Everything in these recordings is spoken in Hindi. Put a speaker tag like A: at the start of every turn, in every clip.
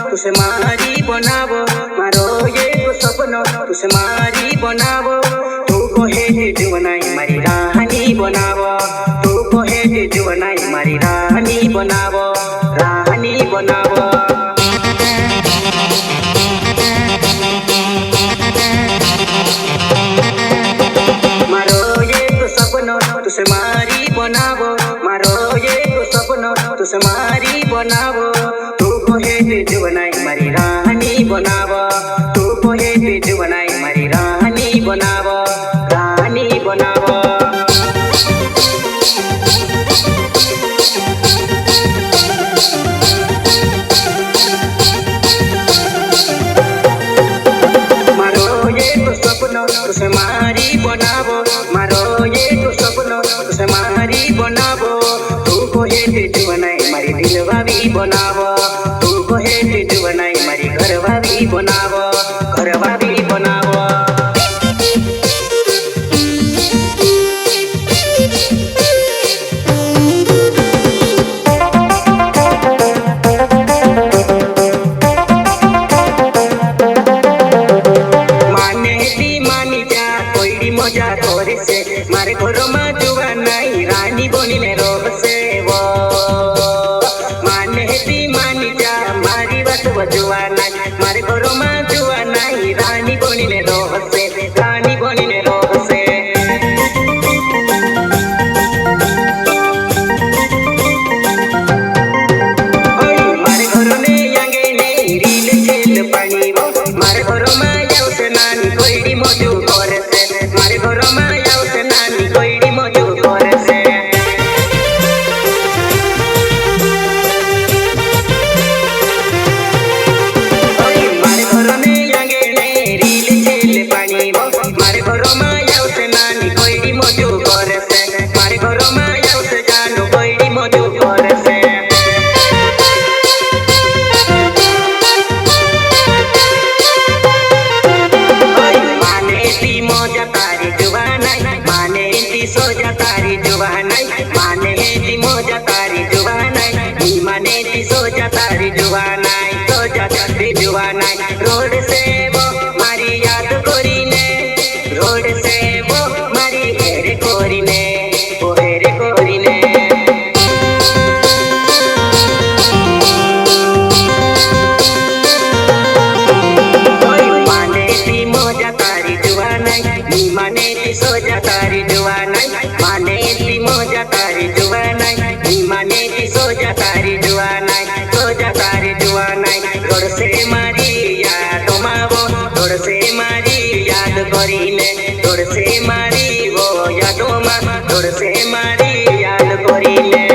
A: तुसे मारी बनावो, मारो ये तो सपना तुसे मारी बनावो। तू को है जुवनाई मारी रानी बनावो, तू को है जुवनाई मारी रानी बनावो, रानी बनावो। मारो ये तो सपना तुसे मारी बनावो, मारो ये तो सपना तुसे मारी बनावो। तू को है जुवनाई मारी रानी बनावो, तू को है जुवनाई मारी रानी बनावो, रानी बनावो। मारो ये तो सपना तुसे मारी बनावो, मारो ये तो सपना तुसे मारी बनावो। तू को है जुवनाई मारी दिलवा भी बनावो, तू को है जुवनाई मारी घरवा भी बनावो, घरवा भी बनावो। मजा करे से मारे घर में जुआ नहीं रानी बनी ने रोब से वो माने दी मानी जा मारी बात बजुआ नहीं मारे घर में जुआ नहीं रानी बनी ने रोब से, रानी बनी ने रोब से। मारे घर ने यांगे ने रील छेल पानी वो मारे घर में जाओ से नानी कोई मजू करे से, मारे घर में जाओ से नानी कोई मजू करे से। मारे घर ने यांगे ने रील छेल पानी वो मारे घर में जाओ से नानी कोई मजू करे से, मारे घर में जाओ से जानू कोई मजू करे से। सोजा तारी जुवानाई माने दी मोजा तारी जुवानाई माने दी सोजा तारी जुवानाई, सोजा तारी जुवानाई। रोड से वो मारी याद कोरीने, रोड से वो मारी हेरे कोरीने, वो हेरे कोरीने। माने दी मोजा तारी जुवानाई माने दी सोजा तारी जुवानाई, माने दी मोजा तारी जुवानाई माने दी सोजा तारी जुवानाई, सोजा तारी जुवानाई। रोड से मारी याद मावो, रोड से मारी याद करीने, रोड से मारी वो याद मा, रोड से मारी याद करीने।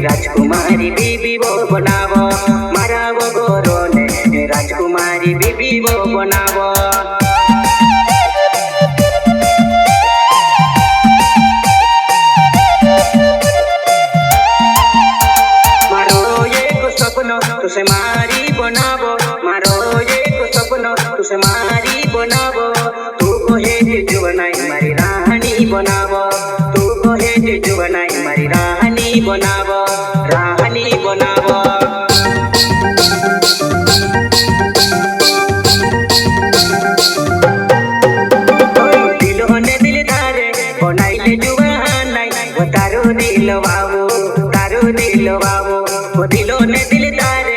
A: राजकुमारी बीबी वो बनावो, मारा वो गोरो ने राजकुमारी बीबी वो बनावो। मारो ये को सपना तुसे मारी बनावो, मारो ये को सपना तुसे मारी बनावो। तू को है जुवनाई मारी रानी बनावो, तू को है जुवनाई मारी रानी बनावो, रानी बनावो। दिलो ने दिल धारे बनाइले जुवानाई वो तारो दिल बाबू, तारो दिल बाबू वो दिलो ने दिल धारे